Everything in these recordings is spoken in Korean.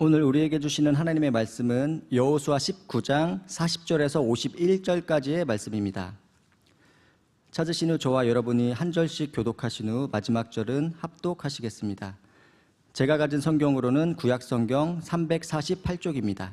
오늘 우리에게 주시는 하나님의 말씀은 여호수아 19장 40절에서 51절까지의 말씀입니다. 찾으신 후 저와 여러분이 한 절씩 교독하신 후 마지막 절은 합독하시겠습니다. 제가 가진 성경으로는 구약 성경 348쪽입니다.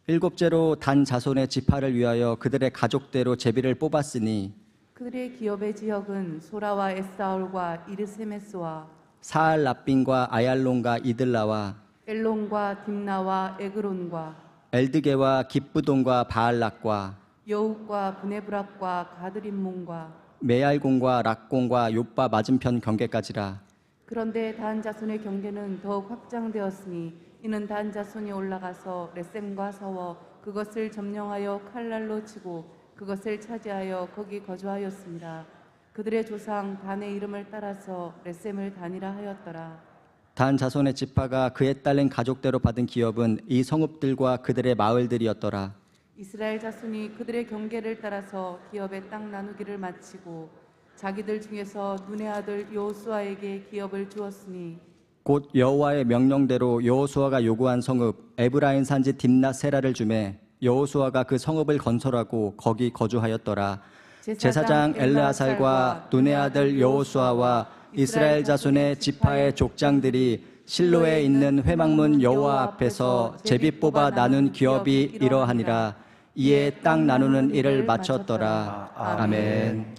일곱째로 단 자손의 지파를 위하여 그들의 가족대로 제비를 뽑았으니 그들의 기업의 지역은 소라와 에스아울과 이르세메스와 사알 랍빈과 아얄론과 이들라와 엘론과 딥나와 에그론과 엘드게와 깁부돈과 바알락과 여욱과 브네브락과 가드림몬과 메알공과 락공과 욥바 맞은편 경계까지라. 그런데 단 자손의 경계는 더욱 확장되었으니 이는 단 자손이 올라가서 레셈과 서워 그것을 점령하여 칼날로 치고 그것을 차지하여 거기 거주하였습니다. 그들의 조상 단의 이름을 따라서 레셈을 단이라 하였더라. 단 자손의 지파가 그에 따른 가족대로 받은 기업은 이 성읍들과 그들의 마을들이었더라. 이스라엘 자손이 그들의 경계를 따라서 기업의 땅 나누기를 마치고 자기들 중에서 눈의 아들 여호수아에게 기업을 주었으니 곧 여호와의 명령대로 여호수아가 요구한 성읍 에브라임 산지 딥낫세라를 주매 여호수아가 그 성읍을 건설하고 거기 거주하였더라. 제사장 엘르아살과 눈의 아들 여호수아와 이스라엘 자손의 지파의 족장들이 실로에 있는 회막문 여호와 앞에서 제비 뽑아 나눈 기업이 이러하니라. 이에 땅 나누는 일을 마쳤더라. 아멘.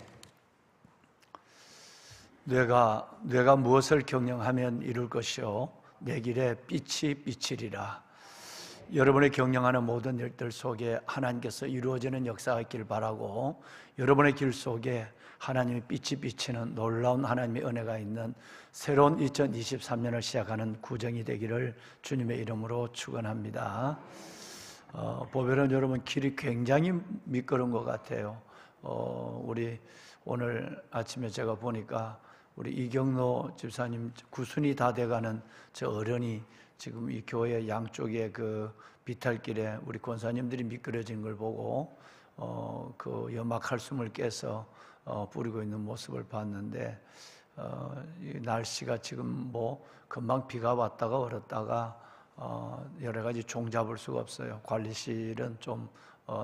뇌가 무엇을 경영하면 이룰 것이요 내 길에 빛이 비치리라. 여러분의 경영하는 모든 일들 속에 하나님께서 이루어지는 역사가 있길 바라고, 여러분의 길 속에 하나님의 빛이 비치는 놀라운 하나님의 은혜가 있는 새로운 2023년을 시작하는 구정이 되기를 주님의 이름으로 축원합니다. 보배는 여러분 길이 굉장히 미끄러운 것 같아요. 우리 오늘 아침에 제가 보니까 우리 이경로 집사님 구순이 다 돼가는 저 어른이 지금 이 교회 양쪽에 그 비탈길에 우리 권사님들이 미끄러진 걸 보고 그 연막칼슘을 깨서 뿌리고 있는 모습을 봤는데, 이 날씨가 지금 뭐 금방 비가 왔다가 얼었다가 여러 가지 종잡을 수가 없어요. 관리실은 좀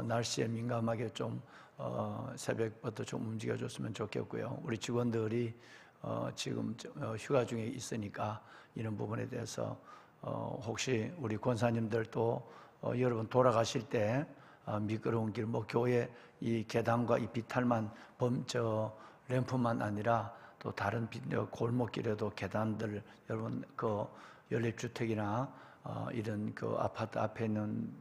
날씨에 민감하게 좀 새벽부터 좀 움직여줬으면 좋겠고요. 우리 직원들이 지금 휴가 중에 있으니까 이런 부분에 대해서 혹시 우리 권사님들도 여러분 돌아가실 때 미끄러운 길, 뭐 교회 이 계단과 이 비탈만 램프만 아니라 또 다른 골목길에도 계단들, 여러분 그 연립주택이나 이런 그 아파트 앞에 있는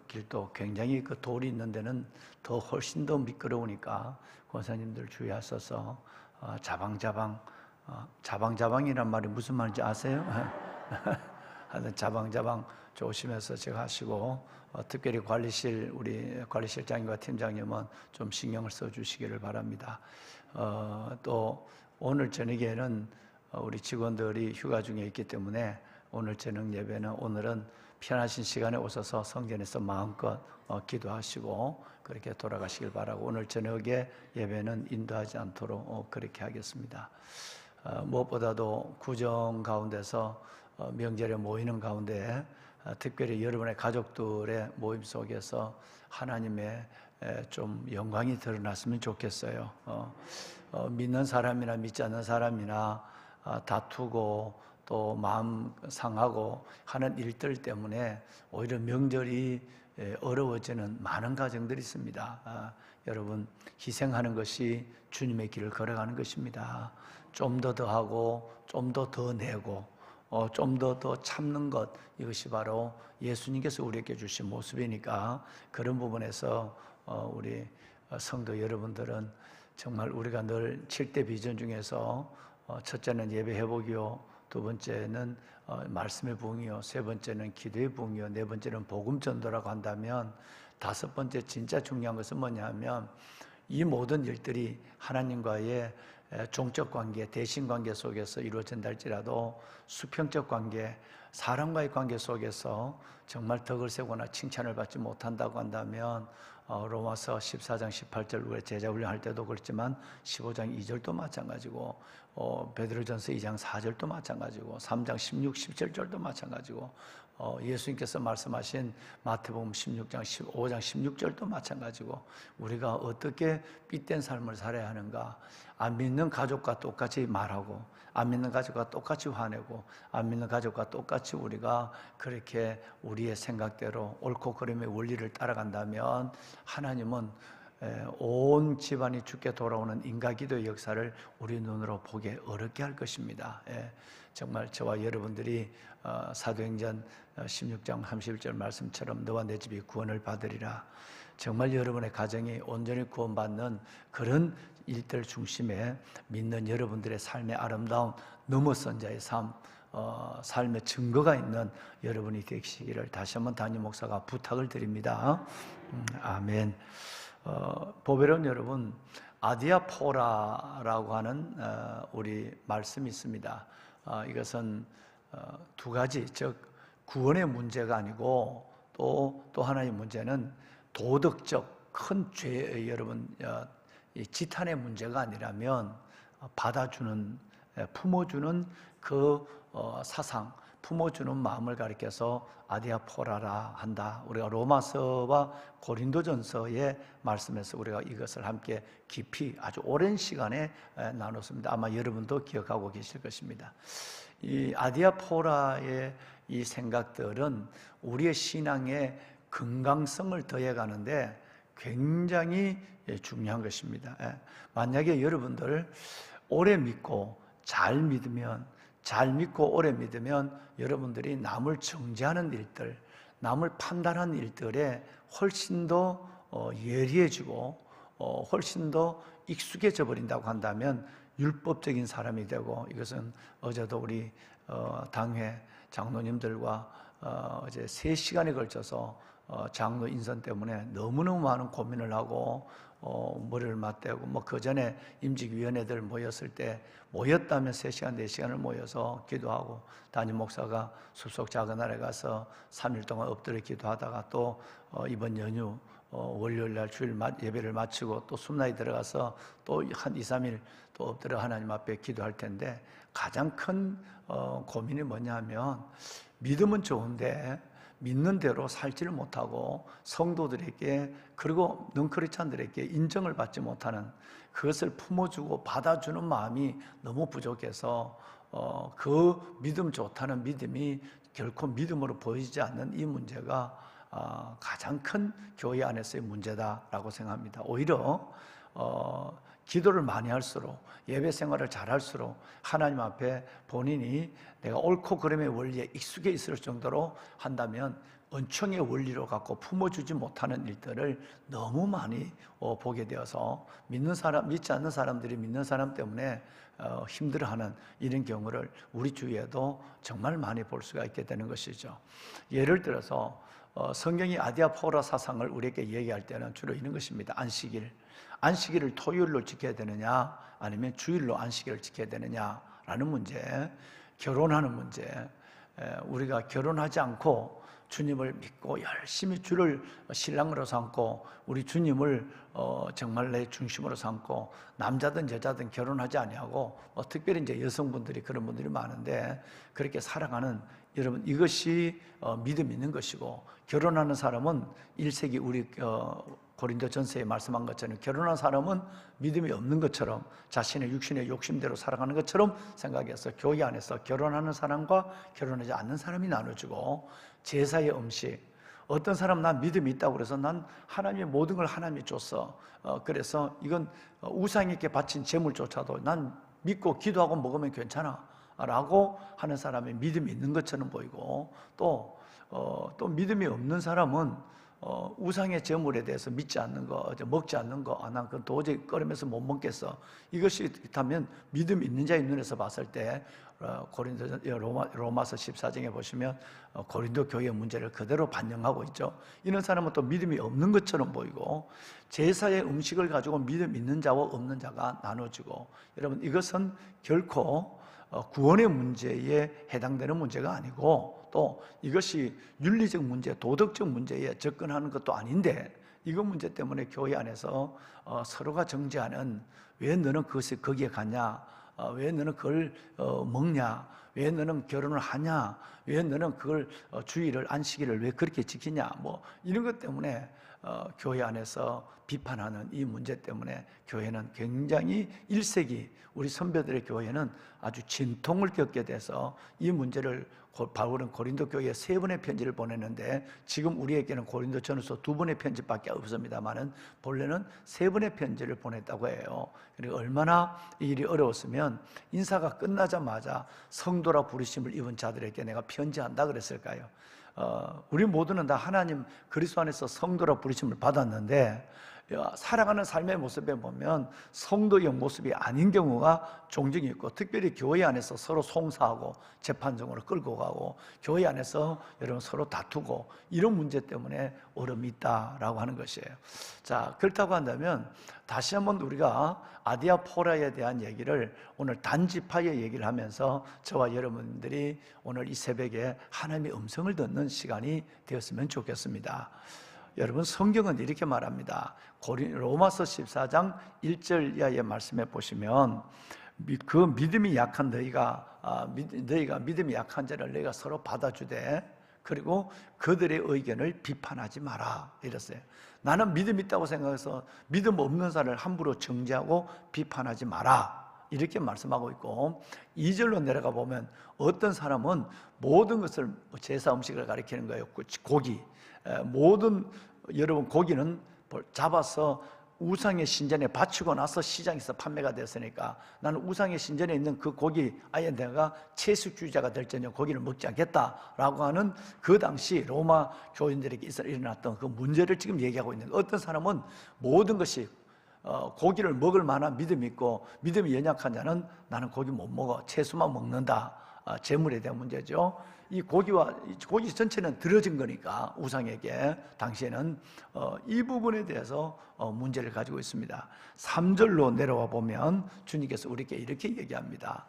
길도 굉장히 그 돌이 있는 데는 더 훨씬 더 미끄러우니까 권사님들 주의하셔서 자방자방이란 말이 무슨 말인지 아세요? 하여튼 자방자방 조심해서 제가 하시고, 특별히 우리 관리실장님과 팀장님은 좀 신경을 써주시기를 바랍니다. 또 오늘 저녁에는 우리 직원들이 휴가 중에 있기 때문에 오늘 저녁 예배는 오늘은 편하신 시간에 오셔서 성전에서 마음껏 기도하시고 그렇게 돌아가시길 바라고, 오늘 저녁에 예배는 인도하지 않도록 그렇게 하겠습니다. 무엇보다도 구정 가운데서 명절에 모이는 가운데 특별히 여러분의 가족들의 모임 속에서 하나님의 좀 영광이 드러났으면 좋겠어요. 믿는 사람이나 믿지 않는 사람이나 다투고 또 마음 상하고 하는 일들 때문에 오히려 명절이 어려워지는 많은 가정들이 있습니다. 여러분, 희생하는 것이 주님의 길을 걸어가는 것입니다. 좀 더 하고 좀 더 내고 좀 더 참는 것, 이것이 바로 예수님께서 우리에게 주신 모습이니까, 그런 부분에서 우리 성도 여러분들은 정말 우리가 늘 7대 비전 중에서 첫째는 예배 회복이요, 두 번째는 말씀의 부흥이요, 세 번째는 기도의 부흥이요, 네 번째는 복음 전도라고 한다면, 다섯 번째 진짜 중요한 것은 뭐냐면 이 모든 일들이 하나님과의 종적 관계, 대신 관계 속에서 이루어진다 할지라도 수평적 관계, 사람과의 관계 속에서 정말 덕을 세거나 칭찬을 받지 못한다고 한다면 로마서 14장 18절 우리 제자 훈련할 때도 그렇지만 15장 2절도 마찬가지고 베드로전서 2장 4절도 마찬가지고 3장 16, 17절도 마찬가지고 예수님께서 말씀하신 마태복음 16장 15장 16절도 마찬가지고 우리가 어떻게 삐된 삶을 살아야 하는가, 안 믿는 가족과 똑같이 말하고 안 믿는 가족과 똑같이 화내고 안 믿는 가족과 똑같이 우리가 그렇게 우리의 생각대로 옳고 그름의 원리를 따라간다면 하나님은 온 집안이 주께 돌아오는 인과기도의 역사를 우리 눈으로 보기 어렵게 할 것입니다. 정말 저와 여러분들이 사도행전 16장 31절 말씀처럼 너와 내 집이 구원을 받으리라, 정말 여러분의 가정이 온전히 구원받는 그런 일들 중심에 믿는 여러분들의 삶의 아름다운 넘어선 자의 삶, 삶의 증거가 있는 여러분이 되시기를 다시 한번 담임 목사가 부탁을 드립니다. 아멘. 보배로운 여러분, 아디아포라라고 하는 우리 말씀이 있습니다. 이것은 두 가지, 즉 구원의 문제가 아니고 또 하나의 문제는 도덕적 큰 죄, 여러분 지탄의 문제가 아니라면 받아주는, 품어주는 그 사상, 품어주는 마음을 가리켜서 아디아포라라 한다. 우리가 로마서와 고린도전서의 말씀에서 우리가 이것을 함께 깊이 아주 오랜 시간에 나눴습니다. 아마 여러분도 기억하고 계실 것입니다. 이 아디아포라의 이 생각들은 우리의 신앙의 건강성을 더해가는데 굉장히 중요한 것입니다. 만약에 여러분들 오래 믿고 잘 믿고 오래 믿으면 여러분들이 남을 정죄하는 일들, 남을 판단하는 일들에 훨씬 더 예리해지고 훨씬 더 익숙해져 버린다고 한다면 율법적인 사람이 되고, 이것은 어제도 우리 당회 장로님들과 어제 3시간에 걸쳐서 장로 인선 때문에 너무너무 많은 고민을 하고 머리를 맞대고 그 전에 임직위원회들 모였을 때 모였다면 3시간, 4시간을 모여서 기도하고, 담임 목사가 숲속 작은 날에 가서 3일 동안 엎드려 기도하다가 또 이번 연휴 월요일 날 주일 예배를 마치고 또 숨나이 들어가서 또 한 2, 3일 또 엎드려 하나님 앞에 기도할 텐데, 가장 큰 고민이 뭐냐면 믿음은 좋은데 믿는 대로 살지를 못하고 성도들에게, 그리고 능크리스찬들에게 인정을 받지 못하는, 그것을 품어주고 받아주는 마음이 너무 부족해서 그 믿음 좋다는 믿음이 결코 믿음으로 보이지 않는 이 문제가 가장 큰 교회 안에서의 문제다라고 생각합니다. 오히려 기도를 많이 할수록, 예배 생활을 잘할수록 하나님 앞에 본인이 내가 옳고 그름의 원리에 익숙해 있을 정도로 한다면 은총의 원리로 갖고 품어주지 못하는 일들을 너무 많이 보게 되어서 믿지 않는 사람들이 믿는 사람 때문에 힘들어하는 이런 경우를 우리 주위에도 정말 많이 볼 수가 있게 되는 것이죠. 예를 들어서 성경이 아디아포라 사상을 우리에게 얘기할 때는 주로 이런 것입니다. 안식일을 토요일로 지켜야 되느냐 아니면 주일로 안식일을 지켜야 되느냐라는 문제, 결혼하는 문제, 우리가 결혼하지 않고 주님을 믿고 열심히 주를 신랑으로 삼고 우리 주님을 정말 내 중심으로 삼고, 남자든 여자든 결혼하지 아니하고 특별히 이제 여성분들이 그런 분들이 많은데, 그렇게 살아가는, 여러분 이것이 믿음 있는 것이고, 결혼하는 사람은 1세기 우리 고린도전서에 말씀한 것처럼 결혼한 사람은 믿음이 없는 것처럼 자신의 육신의 욕심대로 살아가는 것처럼 생각해서 교회 안에서 결혼하는 사람과 결혼하지 않는 사람이 나눠지고, 제사의 음식, 어떤 사람 난 믿음이 있다고 그래서 난 하나님의 모든 걸 하나님이 줬어, 그래서 이건 우상에게 바친 재물조차도 난 믿고 기도하고 먹으면 괜찮아 라고 하는 사람의 믿음이 있는 것처럼 보이고, 또 믿음이 없는 사람은 우상의 제물에 대해서 믿지 않는 거, 먹지 않는 거, 난 그건 도저히 꺼리면서 못 먹겠어, 이것이 있다면 믿음이 있는 자의 눈에서 봤을 때 로마서 14장에 보시면 고린도 교회의 문제를 그대로 반영하고 있죠. 이런 사람은 또 믿음이 없는 것처럼 보이고, 제사의 음식을 가지고 믿음 있는 자와 없는 자가 나눠지고, 여러분 이것은 결코 구원의 문제에 해당되는 문제가 아니고, 또 이것이 윤리적 문제, 도덕적 문제에 접근하는 것도 아닌데, 이거 문제 때문에 교회 안에서 서로가 정죄하는, 왜 너는 그것을 거기에 가냐, 왜 너는 그걸 먹냐, 왜 너는 결혼을 하냐, 왜 너는 그걸 주일을 안식일을 왜 그렇게 지키냐, 뭐 이런 것 때문에 교회 안에서 비판하는 이 문제 때문에 교회는 굉장히 1세기 우리 선배들의 교회는 아주 진통을 겪게 돼서 이 문제를 바울은 고린도 교회에 3번의 편지를 보냈는데 지금 우리에게는 고린도 전후서 2번의 편지밖에 없습니다만은 본래는 3번의 편지를 보냈다고 해요. 그리고 얼마나 이 일이 어려웠으면 인사가 끝나자마자 성도라 부르심을 입은 자들에게 내가 편지한다 그랬을까요? 우리 모두는 다 하나님 그리스도 안에서 성도라 부르심을 받았는데 살아가는 삶의 모습에 보면 성도의 모습이 아닌 경우가 종종 있고, 특별히 교회 안에서 서로 송사하고 재판정으로 끌고 가고 교회 안에서 여러분 서로 다투고 이런 문제 때문에 어려움이 있다라고 하는 것이에요. 자, 그렇다고 한다면 다시 한번 우리가 아디아포라에 대한 얘기를 오늘 단지파의 얘기를 하면서 저와 여러분들이 오늘 이 새벽에 하나님의 음성을 듣는 시간이 되었으면 좋겠습니다. 여러분, 성경은 이렇게 말합니다. 로마서 14장 1절 이하의 말씀에 보시면 그 믿음이 약한 너희가 믿음이 약한 자를 너희가 서로 받아주되 그리고 그들의 의견을 비판하지 마라 이랬어요. 나는 믿음 있다고 생각해서 믿음 없는 사람을 함부로 정죄하고 비판하지 마라 이렇게 말씀하고 있고, 2절로 내려가 보면 어떤 사람은 모든 것을 제사 음식을 가리키는 거예요. 고기, 모든 여러분 고기는 잡아서 우상의 신전에 바치고 나서 시장에서 판매가 됐으니까 나는 우상의 신전에 있는 그 고기 아예 내가 채식주의자가 될지언정 고기를 먹지 않겠다라고 하는 그 당시 로마 교인들에게 일어났던 그 문제를 지금 얘기하고 있는 거예요. 어떤 사람은 모든 것이 고기를 먹을 만한 믿음이 있고 믿음이 연약한 자는 나는 고기 못 먹어, 채소만 먹는다. 재물에 대한 문제죠. 이 고기 전체는 들어진 거니까 우상에게 당시에는 이 부분에 대해서 문제를 가지고 있습니다. 3절로 내려와 보면 주님께서 우리에게 이렇게 얘기합니다.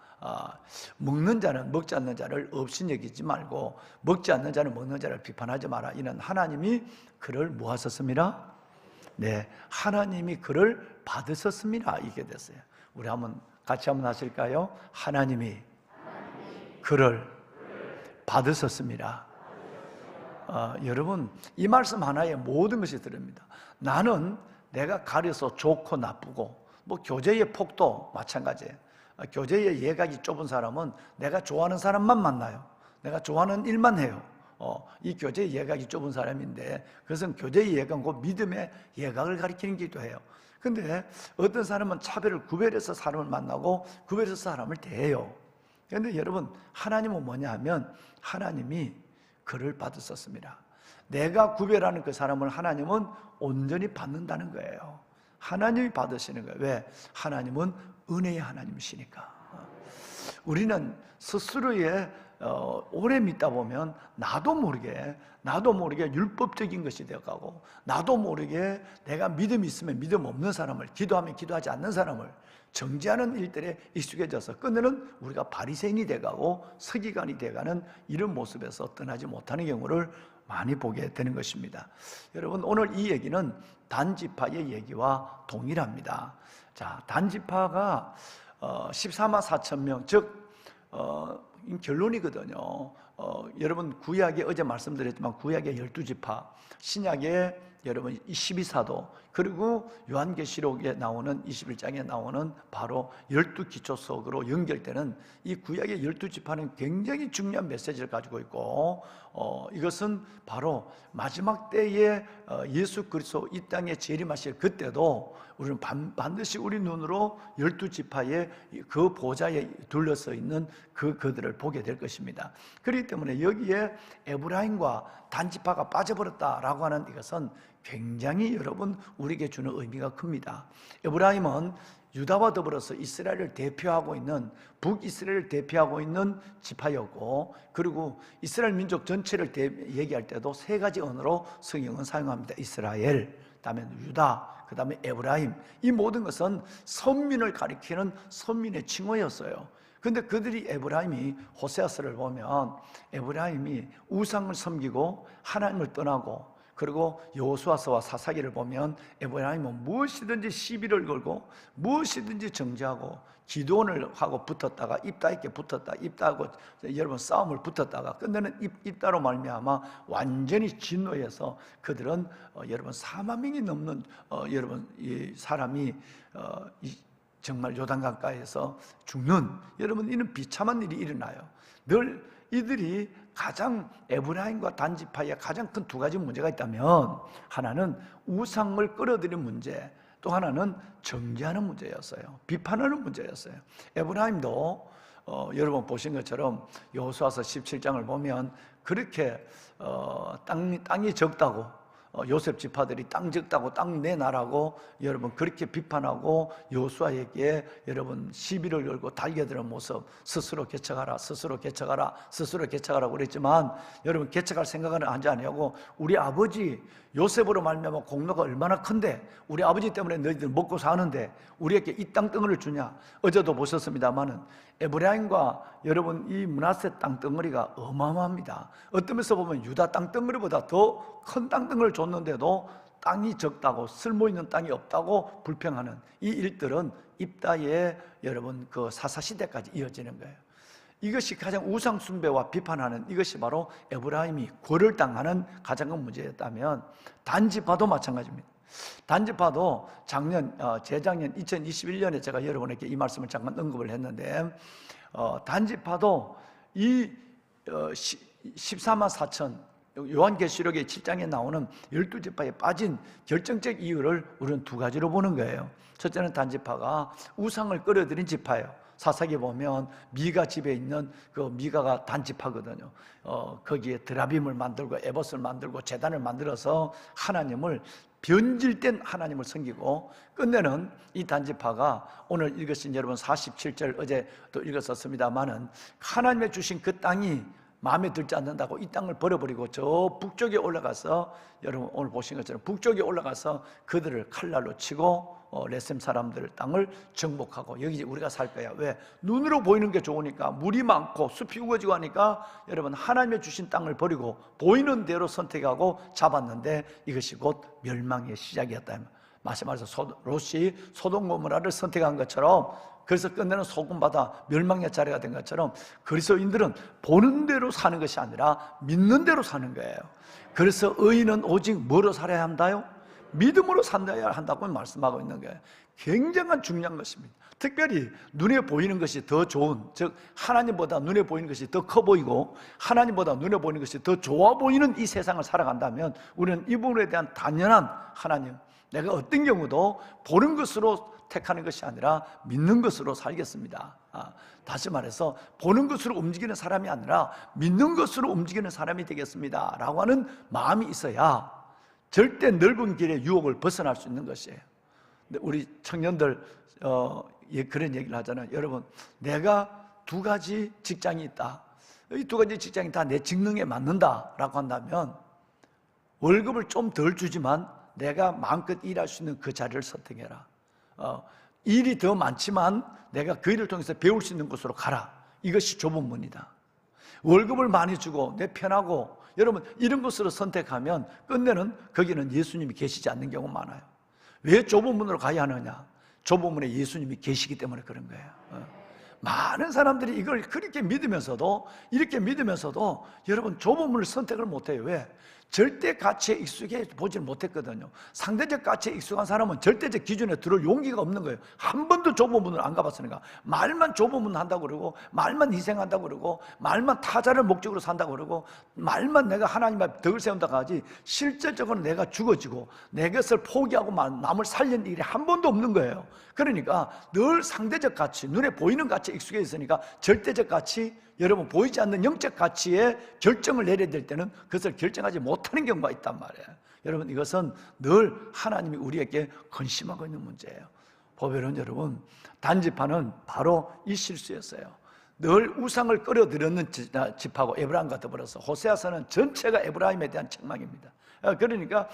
먹는 자는 먹지 않는 자를 없인 여기지 말고 먹지 않는 자는 먹는 자를 비판하지 마라. 이는 하나님이 그를 뭐 하셨습니다? 네, 하나님이 그를 받으셨습니다. 이게 됐어요. 우리 같이 한번 하실까요? 하나님이 그를 받으셨습니다. 여러분, 이 말씀 하나에 모든 것이 들립니다. 나는 내가 가려서 좋고 나쁘고, 뭐 교제의 폭도 마찬가지예요. 교제의 예각이 좁은 사람은 내가 좋아하는 사람만 만나요. 내가 좋아하는 일만 해요. 이 교제의 예각이 좁은 사람인데 그것은 교제의 예각은 곧 믿음의 예각을 가리키는 기도 해요. 근데 어떤 사람은 차별을 구별해서 사람을 만나고 구별해서 사람을 대해요. 그런데 여러분, 하나님은 뭐냐 하면 하나님이 그를 받으셨습니다. 내가 구별하는 그 사람을 하나님은 온전히 받는다는 거예요. 하나님이 받으시는 거예요. 왜? 하나님은 은혜의 하나님이시니까. 우리는 스스로의 오래 믿다 보면 나도 모르게 율법적인 것이 되어가고, 나도 모르게 내가 믿음이 있으면 믿음 없는 사람을, 기도하면 기도하지 않는 사람을 정죄하는 일들에 익숙해져서 끝내는 우리가 바리새인이 돼가고 서기관이 돼가는 이런 모습에서 떠나지 못하는 경우를 많이 보게 되는 것입니다. 여러분, 오늘 이 얘기는 단지파의 얘기와 동일합니다. 자, 단지파가 14만 4천 명, 즉 결론이거든요. 여러분, 구약에 어제 말씀드렸지만 구약의 12지파, 신약의 여러분 12사도, 그리고 요한계시록에 나오는 21장에 나오는 바로 12기초석으로 연결되는 이 구약의 12지파는 굉장히 중요한 메시지를 가지고 있고, 이것은 바로 마지막 때에 예수 그리스도 이 땅에 재림하실 그때도 우리는 반드시 우리 눈으로 12지파의 그 보좌에 둘러서 있는 그들을 보게 될 것입니다. 그렇기 때문에 여기에 에브라임과 단지파가 빠져버렸다라고 하는 이것은 굉장히 여러분 우리에게 주는 의미가 큽니다. 에브라임은 유다와 더불어서 이스라엘을 대표하고 있는, 북이스라엘을 대표하고 있는 지파였고, 그리고 이스라엘 민족 전체를 얘기할 때도 세 가지 언어로 성경은 사용합니다. 이스라엘, 그다음에 유다, 그다음에 에브라임. 이 모든 것은 선민을 가리키는 선민의 칭호였어요. 그런데 그들이 에브라임이 호세아서를 보면 에브라임이 우상을 섬기고 하나님을 떠나고 그리고 여호수아서와 사사기를 보면 에브라임은 무엇이든지 시비를 걸고 무엇이든지 정죄하고 기도원을 하고 붙었다가 입다에게 붙었다, 입다하고 여러분 싸움을 붙었다가 끝내는 입다로 말미암아 완전히 진노해서 그들은 여러분 4만 명이 넘는 여러분 이 사람이 정말 요단강가에서 죽는, 여러분 이는 비참한 일이 일어나요. 늘 이들이 가장 에브라임과 단지파의 가장 큰 두 가지 문제가 있다면, 하나는 우상을 끌어들이는 문제, 또 하나는 정죄하는 문제였어요. 비판하는 문제였어요. 에브라임도 여러분 보신 것처럼 여호수아서 17장을 보면 그렇게 땅이 적다고, 요셉 지파들이 땅 적다고 땅 내놔라고 여러분 그렇게 비판하고 여호수아에게 여러분 시비를 걸고 달겨드는 모습, 스스로 개척하라, 스스로 개척하라, 스스로 개척하라고 그랬지만, 여러분 개척할 생각은 하지 아니하고 우리 아버지 요셉으로 말미암아 공로가 얼마나 큰데, 우리 아버지 때문에 너희들 먹고 사는데 우리에게 이 땅덩어리를 주냐. 어제도 보셨습니다마는 에브라임과 여러분 이 므낫세 땅덩어리가 어마어마합니다. 어떤 면에서 보면 유다 땅덩어리보다 더 큰 땅덩어리를 줬는데도 땅이 적다고, 쓸모있는 땅이 없다고 불평하는 이 일들은 입다의 여러분 그 사사시대까지 이어지는 거예요. 이것이 가장 우상 숭배와 비판하는, 이것이 바로 에브라임이 궐을 당하는 가장 큰 문제였다면, 단지파도 마찬가지입니다. 단지파도 재작년 2021년에 제가 여러분에게 이 말씀을 잠깐 언급을 했는데, 단지파도 이 14만 4천, 요한계시록의 7장에 나오는 12지파에 빠진 결정적 이유를 우리는 두 가지로 보는 거예요. 첫째는 단지파가 우상을 끌어들인 지파예요. 사사기 보면 미가 집에 있는 그 미가가 단지파거든요. 거기에 드라빔을 만들고 에봇을 만들고 제단을 만들어서 하나님을, 변질된 하나님을 섬기고, 끝내는 이 단지파가 오늘 읽으신 여러분 47절 어제 또 읽었었습니다마는, 하나님의 주신 그 땅이 마음에 들지 않는다고 이 땅을 버려버리고 저 북쪽에 올라가서, 여러분 오늘 보신 것처럼 북쪽에 올라가서 그들을 칼날로 치고 레셈 사람들 땅을 정복하고, 여기 우리가 살 거야. 왜? 눈으로 보이는 게 좋으니까, 물이 많고 숲이 우거지고 하니까 여러분 하나님의 주신 땅을 버리고 보이는 대로 선택하고 잡았는데, 이것이 곧 멸망의 시작이었다. 말씀하셔서 롯이 소돔 고모라를 선택한 것처럼, 그래서 끝내는 소금바다 멸망의 자리가 된 것처럼, 그리스도인들은 보는 대로 사는 것이 아니라 믿는 대로 사는 거예요. 그래서 의인은 오직 뭐로 살아야 한다요? 믿음으로 산다야 한다고 말씀하고 있는 거예요. 굉장한 중요한 것입니다. 특별히 눈에 보이는 것이 더 좋은, 즉 하나님보다 눈에 보이는 것이 더 커 보이고 하나님보다 눈에 보이는 것이 더 좋아 보이는 이 세상을 살아간다면, 우리는 이 부분에 대한 단연한 하나님, 내가 어떤 경우도 보는 것으로 택하는 것이 아니라 믿는 것으로 살겠습니다. 다시 말해서 보는 것으로 움직이는 사람이 아니라 믿는 것으로 움직이는 사람이 되겠습니다 라고 하는 마음이 있어야 절대 넓은 길의 유혹을 벗어날 수 있는 것이에요. 근데 우리 청년들 그런 얘기를 하잖아요. 여러분, 내가 두 가지 직장이 있다, 이 두 가지 직장이 다 내 직능에 맞는다 라고 한다면, 월급을 좀 덜 주지만 내가 마음껏 일할 수 있는 그 자리를 선택해라. 일이 더 많지만 내가 그 일을 통해서 배울 수 있는 곳으로 가라. 이것이 좁은 문이다. 월급을 많이 주고 내 편하고, 여러분 이런 것으로 선택하면 끝내는 거기는 예수님이 계시지 않는 경우가 많아요. 왜 좁은 문으로 가야 하느냐? 좁은 문에 예수님이 계시기 때문에 그런 거예요. 많은 사람들이 이걸 그렇게 믿으면서도, 이렇게 믿으면서도 여러분 좁은 문을 선택을 못해요. 왜? 절대 가치에 익숙해 보질 못했거든요. 상대적 가치에 익숙한 사람은 절대적 기준에 들어올 용기가 없는 거예요. 한 번도 좁은 문을 안 가봤으니까. 말만 좁은 문 한다고 그러고, 말만 희생한다고 그러고, 말만 타자를 목적으로 산다고 그러고, 말만 내가 하나님 앞에 덕을 세운다고 하지, 실질적으로 내가 죽어지고 내 것을 포기하고 남을 살리는 일이 한 번도 없는 거예요. 그러니까 늘 상대적 가치, 눈에 보이는 가치에 익숙해 있으니까 절대적 가치, 여러분 보이지 않는 영적 가치에 결정을 내려야 될 때는 그것을 결정하지 못하는 경우가 있단 말이에요. 여러분 이것은 늘 하나님이 우리에게 근심하고 있는 문제예요. 보배로운 여러분, 단지파는 바로 이 실수였어요. 늘 우상을 끌어들였는 지파고 에브라임과 더불어서 호세아서는 전체가 에브라임에 대한 책망입니다. 그러니까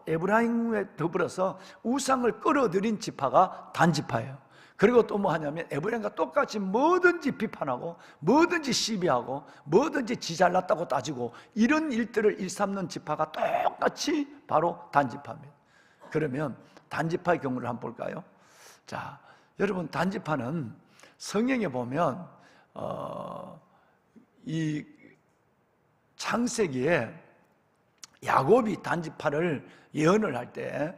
에브라임에 더불어서 우상을 끌어들인 지파가 단지파예요. 그리고 또 뭐 하냐면 에브라임과 똑같이 뭐든지 비판하고 뭐든지 시비하고 뭐든지 지 잘났다고 따지고 이런 일들을 일삼는 지파가 똑같이 바로 단지파입니다. 그러면 단지파의 경우를 한번 볼까요? 자, 여러분, 단지파는 성경에 보면 이 창세기에 야곱이 단지파를 예언을 할 때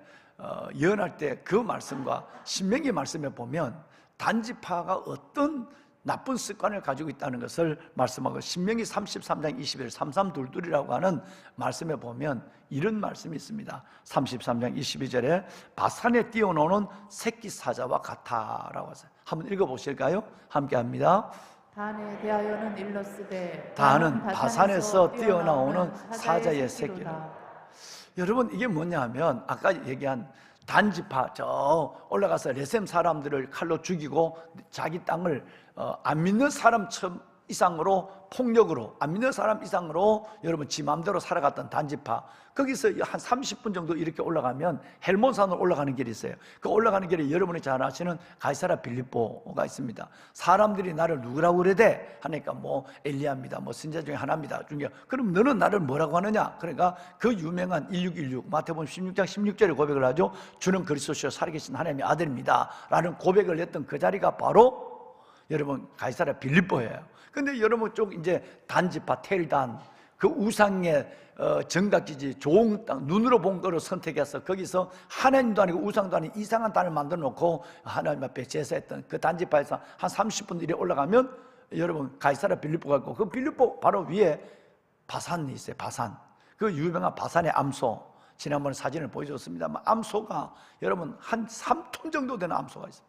그 말씀과 신명기 말씀에 보면 단지파가 어떤 나쁜 습관을 가지고 있다는 것을 말씀하고, 신명기 33장 21절 삼삼둘둘이라고 하는 말씀에 보면 이런 말씀이 있습니다. 33장 22절에 바산에 뛰어노는 새끼 사자와 같아라고 하세요. 한번 읽어보실까요? 함께 합니다. 단에 대하여는 일러스되 단은 바산에서 뛰어나오는 사자의 새끼라. 여러분, 이게 뭐냐 하면 아까 얘기한 단지파, 저 올라가서 레셈 사람들을 칼로 죽이고 자기 땅을 안 믿는 사람 이상으로 폭력으로, 안 믿는 사람 이상으로 여러분 지 마음대로 살아갔던 단지파, 거기서 한 30분 정도 이렇게 올라가면 헬몬산으로 올라가는 길이 있어요. 그 올라가는 길에 여러분이 잘 아시는 가이사랴 빌립보가 있습니다. 사람들이 나를 누구라고 그래대 하니까 뭐 엘리야입니다, 뭐 선지자 중에 하나입니다. 그럼 너는 나를 뭐라고 하느냐? 그러니까 그 유명한 1616 마태복음 16장 16절에 고백을 하죠. 주는 그리스도시요 살아계신 하나님의 아들입니다 라는 고백을 했던 그 자리가 바로 여러분 가이사랴 빌립보예요. 근데 여러분 쪽 이제 단지파 텔단, 그 우상의 정각지지 좋은 땅, 눈으로 본 거로 선택해서 거기서 하나님도 아니고 우상도 아닌 이상한 단을 만들어 놓고 하나님 앞에 제사했던 그 단지파에서 한 30분 이래 올라가면 여러분 가이사랴 빌립보가 있고, 그 빌립보 바로 위에 바산이 있어요. 바산, 그 유명한 바산의 암소, 지난번에 사진을 보여줬습니다만 암소가 여러분 한 3톤 정도 되는 암소가 있어요.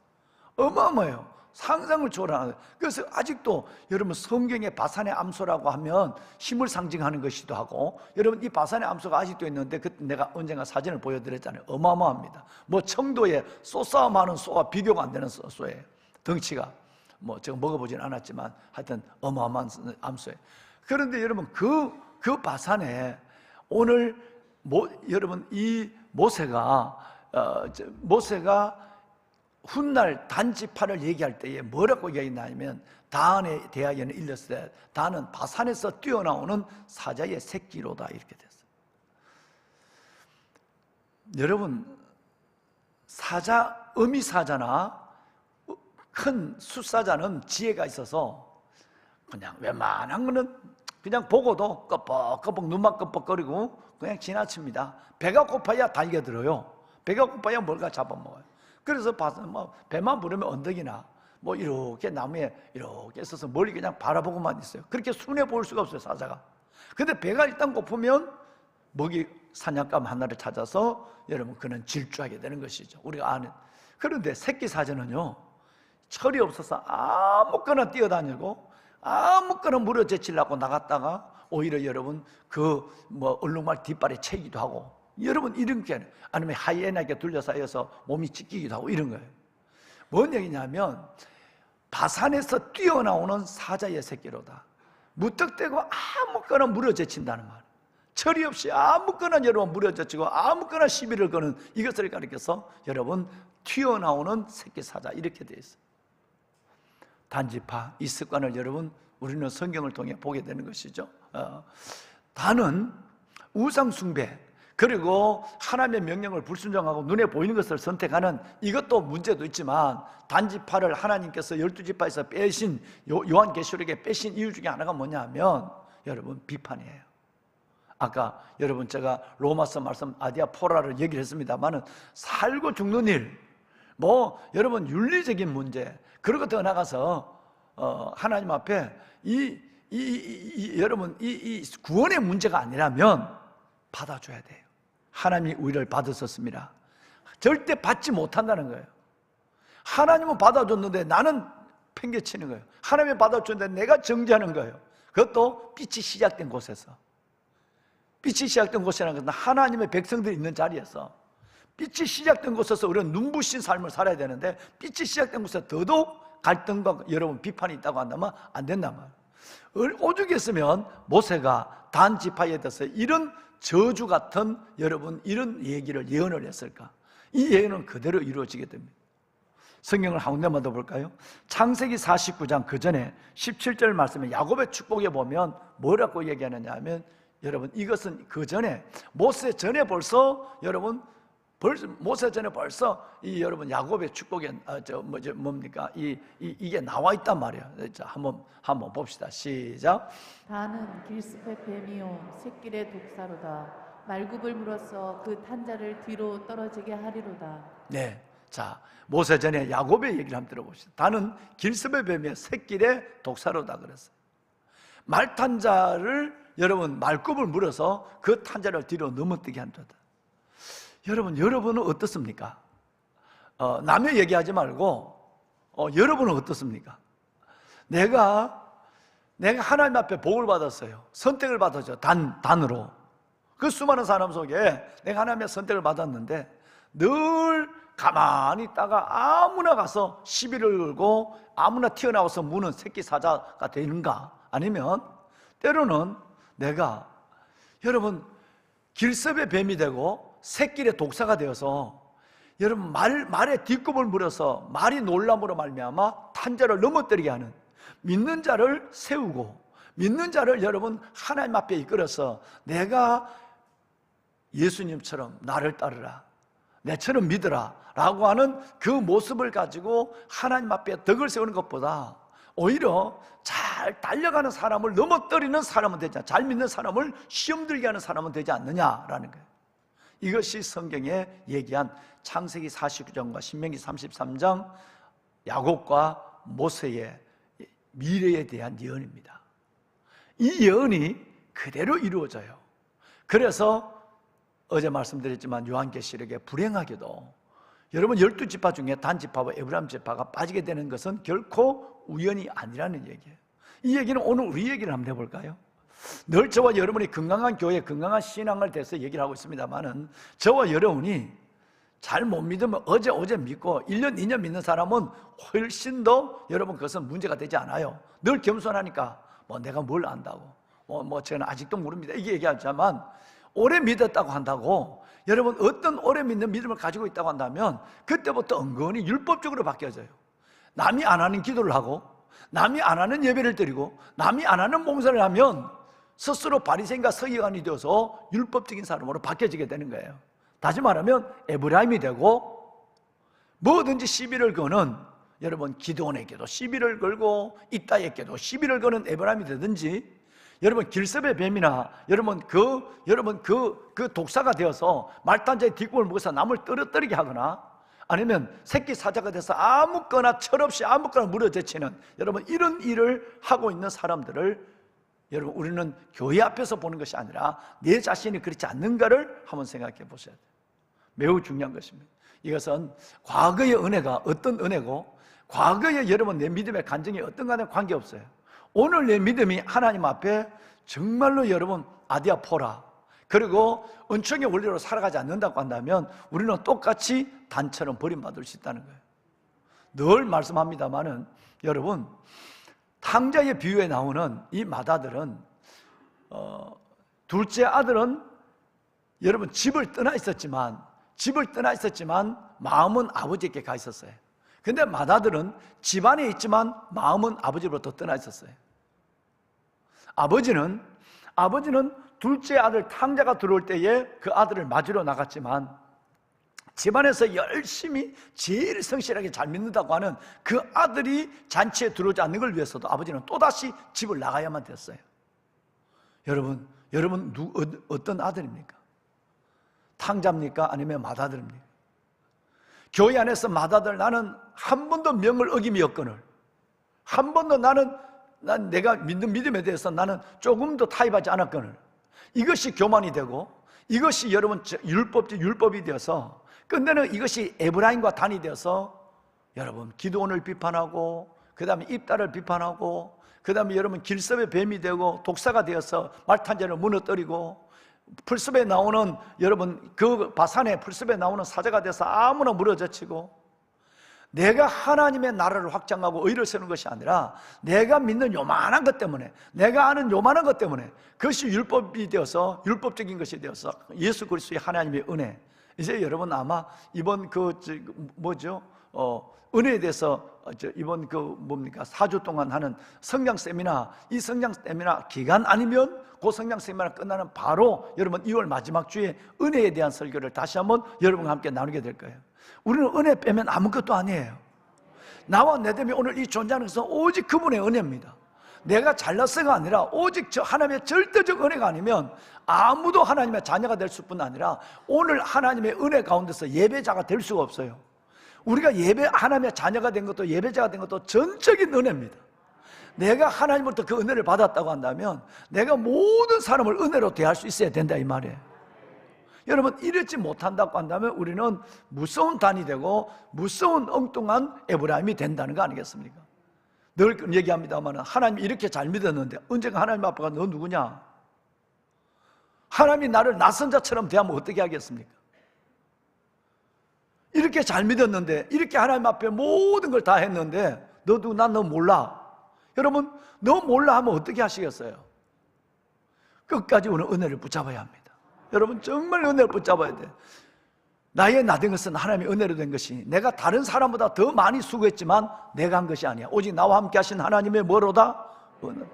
어마어마해요. 상상을 초월하는. 그래서 아직도 여러분 성경에 바산의 암소라고 하면 힘을 상징하는 것이기도 하고, 여러분 이 바산의 암소가 아직도 있는데 그때 내가 언젠가 사진을 보여드렸잖아요. 어마어마합니다. 뭐 청도에 쏘싸움하는 소와 비교가 안 되는 소예요. 덩치가 뭐 제가 먹어보진 않았지만 하여튼 어마어마한 암소예요. 그런데 여러분 그 바산에 오늘 여러분 이 모세가 훗날 단지파를 얘기할 때에 뭐라고 얘기했냐면 단에 대하여는 일렀을 때 단은 바산에서 뛰어나오는 사자의 새끼로다 이렇게 됐어요. 여러분 어미사자나 큰 숫사자는 지혜가 있어서 그냥 웬만한 거는 그냥 보고도 꺼벅꺼벅 눈만 껌뻑거리고 그냥 지나칩니다. 배가 고파야 달겨들어요. 배가 고파야 뭘가 잡아먹어요. 그래서 배만 부르면 언덕이나 뭐 이렇게 나무에 이렇게 있어서 멀리 그냥 바라보고만 있어요. 그렇게 순해 보일 수가 없어요, 사자가. 근데 배가 일단 고프면 먹이 사냥감 하나를 찾아서 여러분 그는 질주하게 되는 것이죠, 우리가 아는. 그런데 새끼 사자는요 철이 없어서 아무거나 뛰어다니고 아무거나 물어제치려고 나갔다가 오히려 여러분 얼룩말 뒷발에 채기도 하고, 여러분 이런 게 아니면 하이에나에게 둘러싸여서 몸이 찢기기도 하고 이런 거예요. 뭔 얘기냐면 바산에서 뛰어나오는 사자의 새끼로다. 무턱대고 아무거나 물어제친다는 말. 철이 없이 아무거나 여러분 물어제치고 아무거나 시비를 거는 이것을 가리켜서 여러분 튀어나오는 새끼 사자 이렇게 되어 있어요. 단지파, 이 습관을 여러분 우리는 성경을 통해 보게 되는 것이죠. 단은 우상 숭배, 그리고 하나님의 명령을 불순종하고 눈에 보이는 것을 선택하는 이것도 문제도 있지만, 단지파를 하나님께서 12지파에서 빼신 요한계시록에 빼신 이유 중에 하나가 뭐냐 하면 여러분 비판이에요. 아까 여러분 제가 로마서 말씀 아디아포라를 얘기를 했습니다만은 살고 죽는 일, 여러분 윤리적인 문제, 그리고 더 나가서 하나님 앞에 여러분 이 구원의 문제가 아니라면 받아줘야 돼요. 하나님이 우리를 받으셨습니다. 절대 받지 못한다는 거예요. 하나님은 받아줬는데 나는 팽개치는 거예요. 하나님이 받아줬는데 내가 정죄하는 거예요. 그것도 빛이 시작된 곳에서. 빛이 시작된 곳이라는 것은 하나님의 백성들이 있는 자리에서, 빛이 시작된 곳에서 우리는 눈부신 삶을 살아야 되는데 빛이 시작된 곳에서 더더욱 갈등과 여러분 비판이 있다고 한다면 안 된단 말이에요. 오죽했으면 모세가 단지파에 대해서 이런 저주 같은 여러분 이런 얘기를 예언을 했을까? 이 예언은 그대로 이루어지게 됩니다. 성경을 한 군데만 더 볼까요? 창세기 49장 그 전에 17절 말씀에 야곱의 축복에 보면 뭐라고 얘기하느냐 하면, 여러분 이것은 그 전에 모세 전에 벌써 여러분 모세 전에 벌써 이 여러분 야곱의 축복에 뭡니까? 이게 나와 있단 말이에요. 자, 한번 봅시다. 시작. 다는 길습의 뱀이요 새끼의 독사로다. 말굽을 물어서 그 탄자를 뒤로 떨어지게 하리로다. 네. 자, 모세 전에 야곱의 얘기를 한번 들어봅시다. 다는 길습의 뱀이요 새끼의 독사로다 그랬어요. 말탄자를 여러분 말굽을 물어서 그 탄자를 뒤로 넘어뜨게 한다. 여러분은 어떻습니까? 남의 얘기하지 말고 여러분은 어떻습니까? 내가 하나님 앞에 복을 받았어요. 선택을 받았죠. 단으로. 그 수많은 사람 속에 내가 하나님의 선택을 받았는데 늘 가만히 있다가 아무나 가서 시비를 걸고 아무나 튀어나와서 무는 새끼 사자가 되는가? 아니면 때로는 내가 여러분 길섭의 뱀이 되고 새끼의 독사가 되어서 여러분 말에 뒷굽을 물어서 말이 놀람으로 말미암아 탄자를 넘어뜨리게 하는, 믿는 자를 세우고 믿는 자를 여러분 하나님 앞에 이끌어서 내가 예수님처럼 나를 따르라, 내처럼 믿으라 라고 하는 그 모습을 가지고 하나님 앞에 덕을 세우는 것보다 오히려 잘 달려가는 사람을 넘어뜨리는 사람은 되지 않냐, 잘 믿는 사람을 시험 들게 하는 사람은 되지 않느냐라는 거예요. 이것이 성경에 얘기한 창세기 49장과 신명기 33장 야곱과 모세의 미래에 대한 예언입니다. 이 예언이 그대로 이루어져요. 그래서 어제 말씀드렸지만 요한계시록에 불행하게도 여러분 12지파 중에 단지파와 에브라임 지파가 빠지게 되는 것은 결코 우연이 아니라는 얘기예요. 이 얘기는 오늘 우리 얘기를 한번 해볼까요? 늘 저와 여러분이 건강한 교회, 건강한 신앙을 대해서 얘기를 하고 있습니다만은 저와 여러분이 잘 못 믿으면 어제 믿고 1년, 2년 믿는 사람은 훨씬 더 여러분 그것은 문제가 되지 않아요. 늘 겸손하니까 내가 뭘 안다고 저는 아직도 모릅니다 이게 얘기하지만, 오래 믿었다고 한다고 여러분 어떤 오래 믿는 믿음을 가지고 있다고 한다면 그때부터 은근히 율법적으로 바뀌어져요. 남이 안 하는 기도를 하고 남이 안 하는 예배를 드리고 남이 안 하는 봉사를 하면 스스로 바리새인과 서기관이 되어서 율법적인 사람으로 바뀌어지게 되는 거예요. 다시 말하면 에브라임이 되고 뭐든지 시비를 거는, 여러분 기드온에게도 시비를 걸고 이따에게도 시비를 거는 에브라임이 되든지, 여러분 길섭의 뱀이나 여러분 그 독사가 되어서 말단자의 뒷골을 먹어서 남을 떨어뜨리게 하거나 아니면 새끼 사자가 돼서 아무거나 철없이 아무거나 물어제치는 여러분 이런 일을 하고 있는 사람들을 여러분 우리는 교회 앞에서 보는 것이 아니라 내 자신이 그렇지 않는가를 한번 생각해 보셔야 돼요. 매우 중요한 것입니다. 이것은 과거의 은혜가 어떤 은혜고 과거의 여러분 내 믿음의 간증이 어떤가는 관계없어요. 오늘 내 믿음이 하나님 앞에 정말로 여러분 아디아포라 그리고 은총의 원리로 살아가지 않는다고 한다면 우리는 똑같이 단처럼 버림받을 수 있다는 거예요. 늘 말씀합니다마는 여러분 탕자의 비유에 나오는 이 맏아들은 둘째 아들은 여러분 집을 떠나 있었지만 마음은 아버지에게 가 있었어요. 근데 맏아들은 집안에 있지만 마음은 아버지로부터 떠나 있었어요. 아버지는 둘째 아들 탕자가 들어올 때에 그 아들을 맞으러 나갔지만 집안에서 열심히 제일 성실하게 잘 믿는다고 하는 그 아들이 잔치에 들어오지 않는 걸 위해서도 아버지는 또다시 집을 나가야만 됐어요. 여러분 어떤 아들입니까? 탕자입니까? 아니면 맏아들입니까? 교회 안에서 맏아들, 나는 한 번도 명을 어김이 없거늘 한 번도 난 내가 믿는 믿음에 대해서 나는 조금도 타협하지 않았거늘 이것이 교만이 되고 이것이 여러분 율법이 되어서 끝내는 이것이 에브라임과 단이 되어서 여러분 기드온을 비판하고 그 다음에 입다를 비판하고 그 다음에 여러분 길섭의 뱀이 되고 독사가 되어서 말탄자를 무너뜨리고 풀숲에 나오는 여러분 그 바산의 풀숲에 나오는 사자가 돼서 아무나 물어젖히고 내가 하나님의 나라를 확장하고 의를 세우는 것이 아니라 내가 믿는 요만한 것 때문에 내가 아는 요만한 것 때문에 그것이 율법이 되어서 율법적인 것이 되어서 예수 그리스도의 하나님의 은혜. 이제 여러분 아마 이번 은혜에 대해서 이번 4주 동안 하는 성장 세미나, 이 성장 세미나 기간 아니면 그 성장 세미나 끝나는 바로 여러분 2월 마지막 주에 은혜에 대한 설교를 다시 한번 여러분과 함께 나누게 될 거예요. 우리는 은혜 빼면 아무것도 아니에요. 나와 내 됨이 오늘 이 존재하는 것은 오직 그분의 은혜입니다. 내가 잘났어가 아니라 오직 저 하나님의 절대적 은혜가 아니면 아무도 하나님의 자녀가 될 수뿐 아니라 오늘 하나님의 은혜 가운데서 예배자가 될 수가 없어요. 우리가 하나님의 자녀가 된 것도 예배자가 된 것도 전적인 은혜입니다. 내가 하나님으로부터 그 은혜를 받았다고 한다면 내가 모든 사람을 은혜로 대할 수 있어야 된다 이 말이에요. 여러분 이렇지 못한다고 한다면 우리는 무서운 단이 되고 무서운 엉뚱한 에브라임이 된다는 거 아니겠습니까? 늘 얘기합니다만 하나님이 이렇게 잘 믿었는데 언젠가 하나님 앞에 가서 너 누구냐? 하나님이 나를 낯선 자처럼 대하면 어떻게 하겠습니까? 이렇게 잘 믿었는데 이렇게 하나님 앞에 모든 걸 다 했는데 너 누구? 난 너 몰라. 여러분 너 몰라 하면 어떻게 하시겠어요? 끝까지 우리는 은혜를 붙잡아야 합니다. 여러분 정말 은혜를 붙잡아야 돼. 나의 나 된 것은 하나님의 은혜로 된 것이 내가 다른 사람보다 더 많이 수고했지만 내가 한 것이 아니야. 오직 나와 함께 하신 하나님의 뭐로다? 은혜.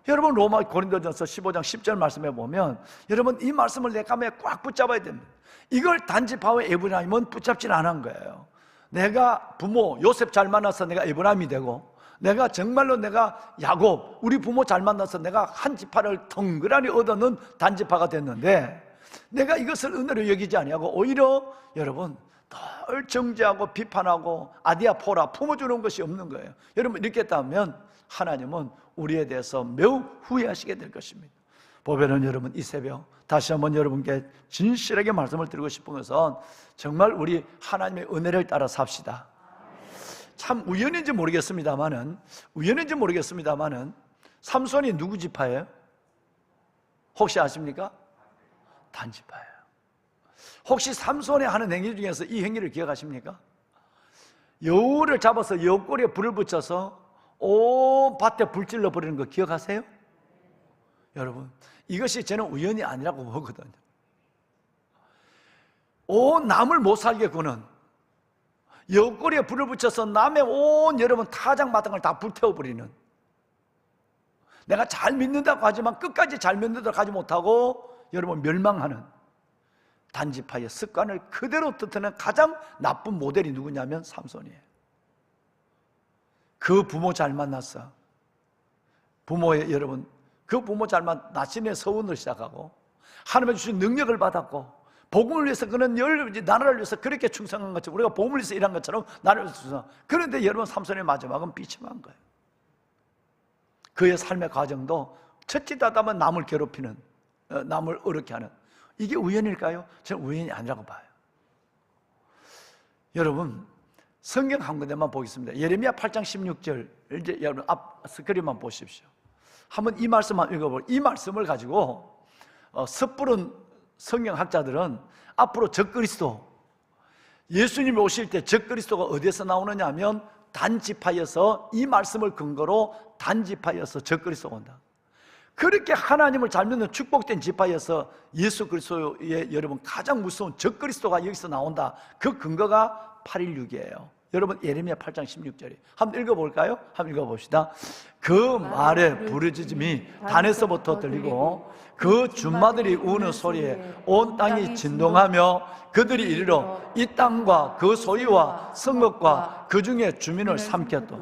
여러분 로마 고린도전서 15장 10절 말씀에 보면 여러분 이 말씀을 내 감에 꽉 붙잡아야 됩니다. 이걸 단지파와 에브라임은 붙잡지 않은 거예요. 내가 부모 요셉 잘 만나서 내가 에브라임이 되고 내가 정말로 내가 야곱 우리 부모 잘 만나서 내가 한 지파를 덩그러니 얻어는 단지파가 됐는데 내가 이것을 은혜로 여기지 아니하고 오히려 여러분 덜 정죄하고 비판하고 아디아포라 품어주는 것이 없는 거예요. 여러분 이렇게 했다면 하나님은 우리에 대해서 매우 후회하시게 될 것입니다. 보배는 여러분 이 새벽 다시 한번 여러분께 진실하게 말씀을 드리고 싶은 것은 정말 우리 하나님의 은혜를 따라 삽시다. 참 우연인지 모르겠습니다만은 삼손이 누구 지파예요? 혹시 아십니까? 단지파예요. 혹시 삼손이 하는 행위 중에서 이 행위를 기억하십니까? 여우를 잡아서 여우꼬리에 불을 붙여서 온 밭에 불질러 버리는 거 기억하세요? 여러분 이것이 저는 우연이 아니라고 보거든요. 온 남을 못 살게 구는 여우꼬리에 불을 붙여서 남의 온 여러분 타작마당을 다 불태워버리는 내가 잘 믿는다고 하지만 끝까지 잘 믿는다고 하지 못하고 여러분 멸망하는 단지파의 습관을 그대로 뜻하는 가장 나쁜 모델이 누구냐면 삼손이에요. 그 부모 잘 만났어. 부모의 여러분 그 부모 잘 만나 나신의 서원을 시작하고 하나님의 주신 능력을 받았고 복음을 위해서 그는 나라를 위해서 그렇게 충성한 것처럼 우리가 복음을 위해서 일한 것처럼 나라를 위해서 충성. 그런데 여러분 삼손의 마지막은 비참한 거예요. 그의 삶의 과정도 첫째 하다면 남을 괴롭히는 남을 어렵게 하는 이게 우연일까요? 저는 우연이 아니라고 봐요. 여러분 성경 한 군데만 보겠습니다. 예레미야 8장 16절 이제 여러분 앞 스크린만 보십시오. 한번 이 말씀만 읽어보세요. 이 말씀을 가지고 섣부른 성경학자들은 앞으로 적그리스도 예수님이 오실 때 적그리스도가 어디에서 나오느냐 하면 단지파여서 이 말씀을 근거로 단지파여서 적그리스도가 온다. 그렇게 하나님을 잘 믿는 축복된 지파여서 예수 그리스도의 여러분 가장 무서운 적그리스도가 여기서 나온다. 그 근거가 816이에요. 여러분 예레미야 8장 16절이 한번 읽어볼까요? 한번 읽어봅시다. 그 말의 부르짖음이 단에서부터 들리고 그 준마들이 우는 소리에 온 땅이 진동하며 그들이 이르러 이 땅과 그 소유와 성읍과 그 중에 주민을 삼켰다.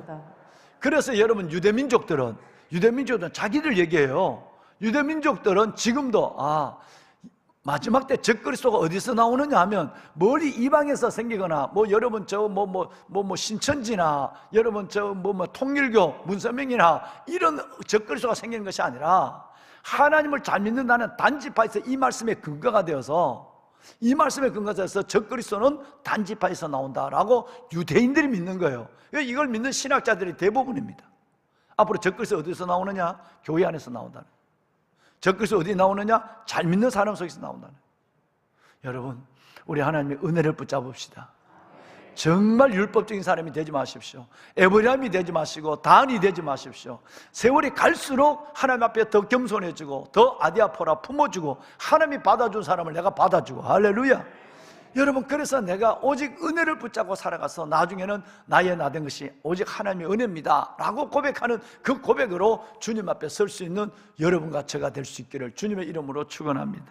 그래서 여러분 유대민족들은 자기들 얘기해요. 유대민족들은 지금도 마지막 때 적그리스도가 어디서 나오느냐 하면 멀리 이방에서 생기거나 여러분 신천지나 여러분 통일교 문선명이나 이런 적그리스도가 생기는 것이 아니라 하나님을 잘 믿는다는 단지파에서 이 말씀의 근거가 되어서 적그리스도는 단지파에서 나온다라고 유대인들이 믿는 거예요. 이걸 믿는 신학자들이 대부분입니다. 앞으로 적그리스도 어디서 나오느냐? 교회 안에서 나온다는. 적그리스도 어디 나오느냐? 잘 믿는 사람 속에서 나온다는. 여러분 우리 하나님의 은혜를 붙잡읍시다. 정말 율법적인 사람이 되지 마십시오. 에브라임이 되지 마시고 단이 되지 마십시오. 세월이 갈수록 하나님 앞에 더 겸손해지고 더 아디아포라 품어주고 하나님이 받아준 사람을 내가 받아주고 할렐루야. 여러분, 그래서 내가 오직 은혜를 붙잡고 살아가서 나중에는 나의 나 된 것이 오직 하나님의 은혜입니다 라고 고백하는 그 고백으로 주님 앞에 설 수 있는 여러분과 제가 될 수 있기를 주님의 이름으로 축원합니다.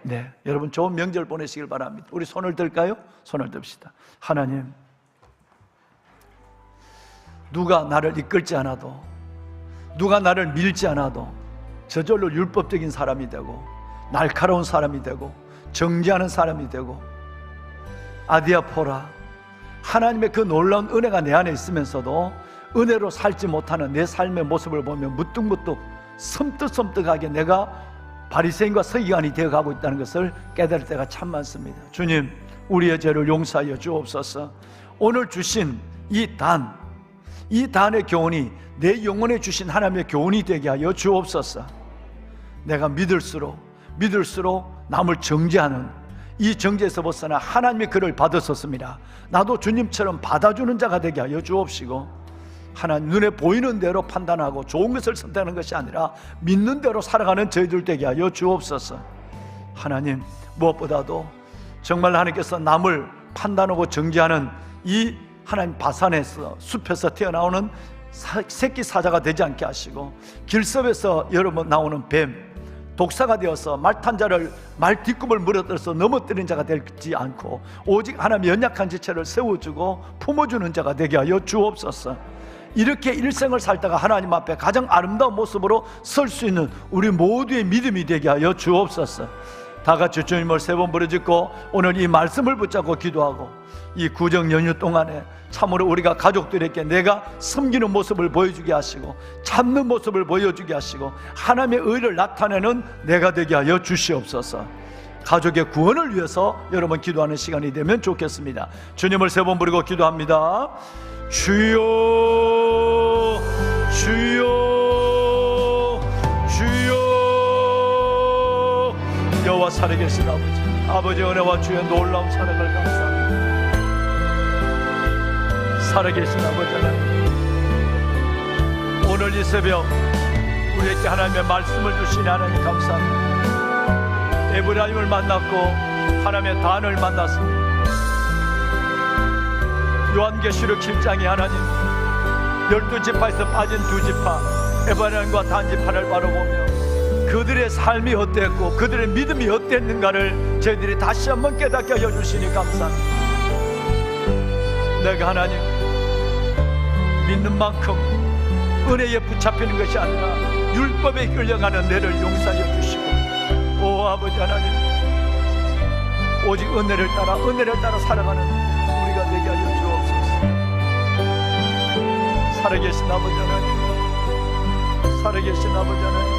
네, 여러분 좋은 명절 보내시길 바랍니다. 우리 손을 들까요? 손을 듭시다. 하나님, 누가 나를 이끌지 않아도, 누가 나를 밀지 않아도 저절로 율법적인 사람이 되고 날카로운 사람이 되고 정죄하는 사람이 되고 아디아포라, 하나님의 그 놀라운 은혜가 내 안에 있으면서도 은혜로 살지 못하는 내 삶의 모습을 보면 무뚝무뚝 섬뜩섬뜩하게 내가 바리새인과 서기관이 되어가고 있다는 것을 깨달을 때가 참 많습니다. 주님, 우리의 죄를 용서하여 주옵소서. 오늘 주신 이 단의 교훈이 내 영혼에 주신 하나님의 교훈이 되게 하여 주옵소서. 내가 믿을수록 남을 정죄하는 이 정죄에서 벗어나 하나님의 글을 받았었습니다. 나도 주님처럼 받아주는 자가 되게 하여 주옵시고, 하나님 눈에 보이는 대로 판단하고 좋은 것을 선택하는 것이 아니라 믿는 대로 살아가는 저희들 되게 하여 주옵소서. 하나님, 무엇보다도 정말 하나님께서 남을 판단하고 정죄하는 이 하나님 바산에서 숲에서 태어나오는 새끼 사자가 되지 않게 하시고, 길섭에서 여러분 나오는 뱀, 독사가 되어서 말탄 자를 말 뒷꿈을 물어뜯어서 넘어뜨린 자가 되지 않고 오직 하나님 연약한 지체를 세워주고 품어주는 자가 되게 하여 주옵소서. 이렇게 일생을 살다가 하나님 앞에 가장 아름다운 모습으로 설 수 있는 우리 모두의 믿음이 되게 하여 주옵소서. 다 같이 주님을 세 번 부르짖고 오늘 이 말씀을 붙잡고 기도하고, 이 구정 연휴 동안에 참으로 우리가 가족들에게 내가 섬기는 모습을 보여주게 하시고 참는 모습을 보여주게 하시고 하나님의 의를 나타내는 내가 되게 하여 주시옵소서. 가족의 구원을 위해서 여러분 기도하는 시간이 되면 좋겠습니다. 주님을 세 번 부르고 기도합니다. 주여, 주여, 주여. 여호와 살아계신 아버지 은혜와 주의 놀라운 사랑을 감사합니다. 살아계신 아버지 하나님, 오늘 이 새벽 우리에게 하나님의 말씀을 주시니 하나님 감사합니다. 에브라임을 만났고 하나님의 단을 만났습니다. 요한계시록 7장에 하나님 12지파에서 빠진 2지파 에브라임과 단지파를 바라보며 그들의 삶이 어땠고 그들의 믿음이 어땠는가를 저희들이 다시 한번 깨닫게 하여 주시니 감사합니다. 내가 하나님 믿는 만큼 은혜에 붙잡히는 것이 아니라 율법에 끌려가는 내를 용서하여 주시고, 오 아버지 하나님, 오직 은혜를 따라 살아가는 우리가 되게 하여 주옵소서. 살아계신 아버지 하나님, 살아계신 아버지 하나님,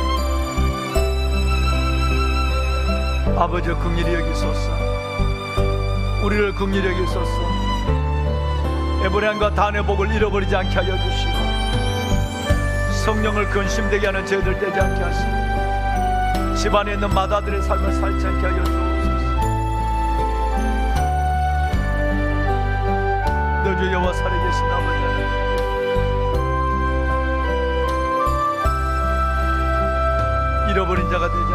아버지 긍휼히 여기소서. 우리를 긍휼히 여기소서. 에브라임과 단의 복을 잃어버리지 않게 하여 주시고 성령을 근심되게 하는 저희들 되지 않게 하시고 집안에 있는 마다들의 삶을 살지 않게 하여 주옵소서. 너 주 여호와 살아계신 아버지 하나님, 잃어버린 자가 되지 않게